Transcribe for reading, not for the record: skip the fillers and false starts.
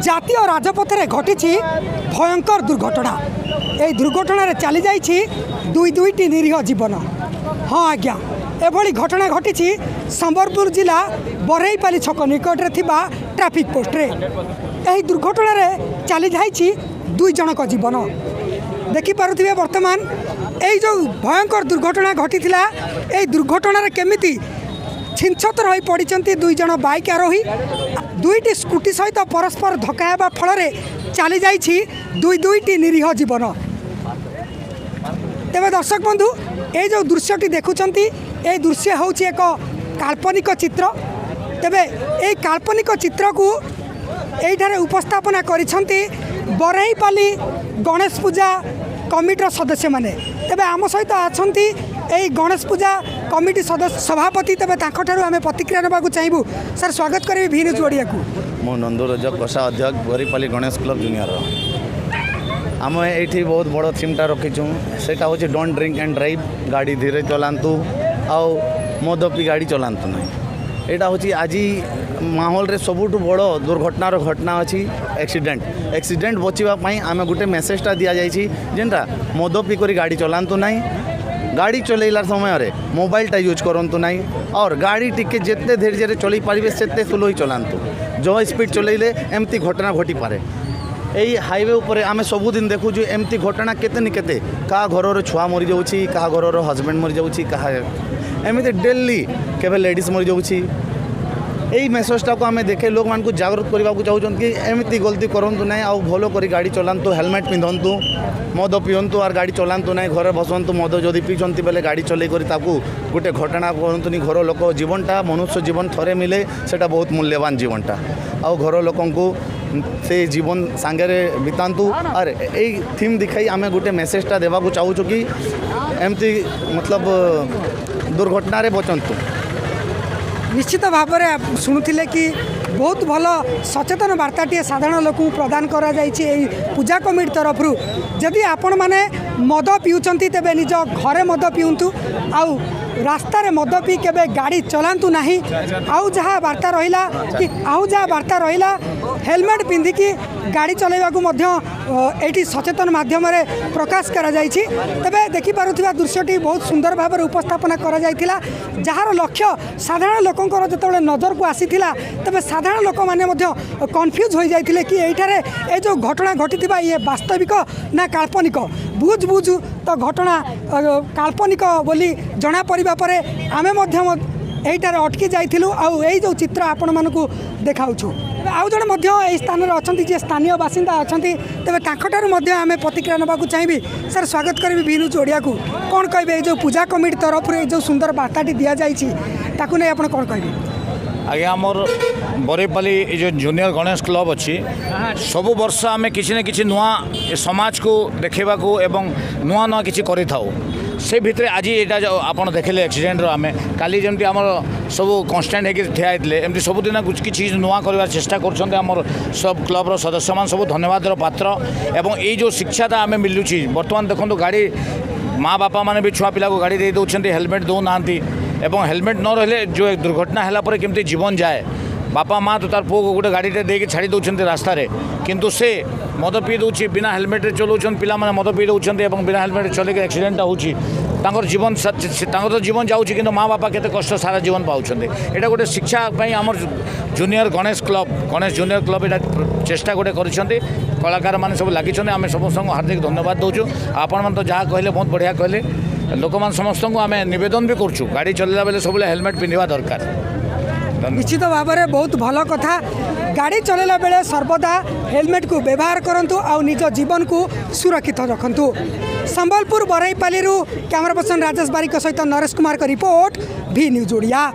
জাতীয় রাজপথে ঘটিছি ভয়ঙ্কর দুর্ঘটনা। এই দুর্ঘটনার চালি যাইছি দুইটি নিরীহ জীবন। हाँ आज्ञा एभली घटना घटी संबलपुर जिला बरईपाली छक निकटरे थिबा ट्रैफिक पोस्टे यही दुर्घटना चली जाइए 2 जनक जीवन। देखिपे वर्तमान यही जो भयंकर दुर्घटना घटी यही दुर्घटना केमिति छिंछतर हो पड़ी 2 जन बाइक आरोही 2टी स्कूटी सहित परस्पर धक्का हेबा फल चली जाइए दुईटी निरीह जीवन। तेज दर्शक बंधु ये जो दृश्यटी देखुंट ये दृश्य हूँ एक काल्पनिक चित्र। तेबे ये काल्पनिक चित्र को यही उपस्थापना करिसेंती बरईपाली गणेश पूजा कमिटीर सदस्य माने। तेबे आम सहित आछंती यही गणेश पूजा कमिटी सदस्य सभापति। तेबे तांखठारु आमे प्रतिक्रिया नेबाकू चाहबू। सर स्वागत करी भी न्यूज ओडिया को। मो नंदुरंजन कोषा अध्यक्ष बरईपाली गणेश क्लब जूनियर। आम ये बहुत बड़ थीमटा रखीचु सेटा हूँ डोंट ड्रिंक एंड ड्राइव। गाड़ी धीरे चलांतु आउ मद पी गाड़ी चलांतु ना। यहाँ हूँ आज माहौल रे सबुठ बड़ दुर्घटनार घटना अच्छी एक्सीडेंट बचापी आम गोटे मेसेजटा दि जाइए जेनटा मद पी कर गाड़ी चलांतु ना। गाड़ी चलैला समय मोबाइलटा यूज करंतु ना और गाड़ी टिके जिते धीरे चल पारे से स्लो ही चलांतु। जो स्पीड चलैले एमती घटना घटी पारे। यही हाईवे उपर आम सबुदिन देखुचु एमती घटना केते नि केते का घरर छुआ मरी जाउछि, का घरर हजबैंड मरी जाउछि, का एमती डेली केबे लेडीज मरी जाउछि। यही मेसेजटा को आम देखे लोक मान को जागृत करने को चाहूँ कि एमती गलती करूँ ना। आउ भल कर गाड़ी चलांतु, हेलमेट पिंधंतु, मद पिंतु और गाड़ी चलांतु ना। घर बसंतु मद जदि पीछे बेले गाड़ी चलै कर गोटे घटना कहतुनि। घर लोक जीवनटा मनुष्य जीवन थरे मिले सेटा बहुत मूल्यवान जीवनटा। आउ घर लोक से जीवन सांगे बितांतु और यही थीम दिखाई आम गोटे मेसेजटा देवाक चाहूँ कि एमती मतलब दुर्घटना रे बचंतु। निश्चित भाव में शुणुले कि बहुत भल सचेतन वार्ताटी साधारण लोक प्रदान करा जाइछि एई पूजा कमिटी तरफ। जदि आपण माने मद पिउचंती तेबे निज घरे मद पिउंतु आउ रास्ता रे मद पी केबे गाड़ी चलांतु नाही। आउ जहाँ वार्ता रहिला कि हेलमेट पिंधिकी गाड़ी चलैवाकू मध्य एटी सचेतन माध्यम रे प्रकाश करा जाइछि। तबे देखि पारुथिबा दृश्यटी बहुत सुंदर भाव में उपस्थापना करा जाइथिला जहार लक्ष्य साधारण लोकंकर जेतेबेले नजर को आसीथिला तबे साधारण लोक माने मध्य कन्फ्यूज हो जाइथिले कि एठारे ए जो घटना घटिथिबा ये वास्तविक ना काल्पनिक। बुझ बुझ तो घटना काल्पनिक बोली जना पड़िबा परे आमे मध्य एठारे अटकी जाइथिलु। आउ एई जो चित्र आपण मानकू देखाउछु। आउ जण मध्य एई स्थान रे अछंती जे स्थानीय बासिंदा अछंती तबे तांखटारु मध्य आमे प्रतिक्रिया नबाकू चाहबी। सर स्वागत करबी भी न्यूज ओडिया को। कोन कहबे जो पूजा कमिटी तरफ रे जो सुंदर वार्ताटी दिया जाइछि ताकू नै आपण कोन कहबी? आज्ञा आमर बरईपाली जो जूनियर गणेश क्लब अच्छी सब वर्ष आम किसी न कि नुआ समाज को देखा एवं नुआ नुआ कि से भितर आज यहाँ आप देखले एक्सीडेंट आम काली जमी आम सब कन्स्टाट होकर ठिया होते एमती सबुदिन किसी नुआ कर चेष्टा कर सब क्लब्र सदस्य मान सब धन्यवाद पात्र। एवं ये जो शिक्षाटा आम मिलूँ बर्तमान देखो गाड़ी माँ बापा मैंने भी छुआ पिला को गाड़ी दे दौरान हेलमेट दौना एवं हेलमेट न रही जो दुर्घटना है केमती जीवन जाए। बापा माँ तो तार पुओ को गोटे गाड़ी देके छाड़ी दौरान रास्तार किंतु से मद पी दूसरी बिना हेलमेट चलाऊँ पिला माने मद पी दौरान बिना हेलमेट चल एक्सीडेंटा होकर जीवन तो जीवन जाऊँगी कि माँ बापा केते कष्ट सारा जीवन पाँच। यहाँ गोटे शिक्षा आमर जूनियर गणेश जूनियर क्लब यहाँ चेष्टा गोटे कर कलाकार मैंने सब लगी आम समस्त हार्दिक धन्यवाद दौचु। आपण मैंने तो जहाँ कहले बहुत बढ़िया कहले लोक मान समस्त आम नवेदन भी करूँ गाड़ी चलला बेले सब हेलमेट पिंधा दरकार। निश्चित भाव में बहुत भल कथा। गाड़ी चलैला बेले सर्वदा हेलमेट को व्यवहार करंतु आउ निज जीवन को सुरक्षित रखंतु। संबलपुर बरईपाली कैमरा पर्सन राजेश बारिक सहित नरेश कुमार का रिपोर्ट भी न्यूज ओडिया।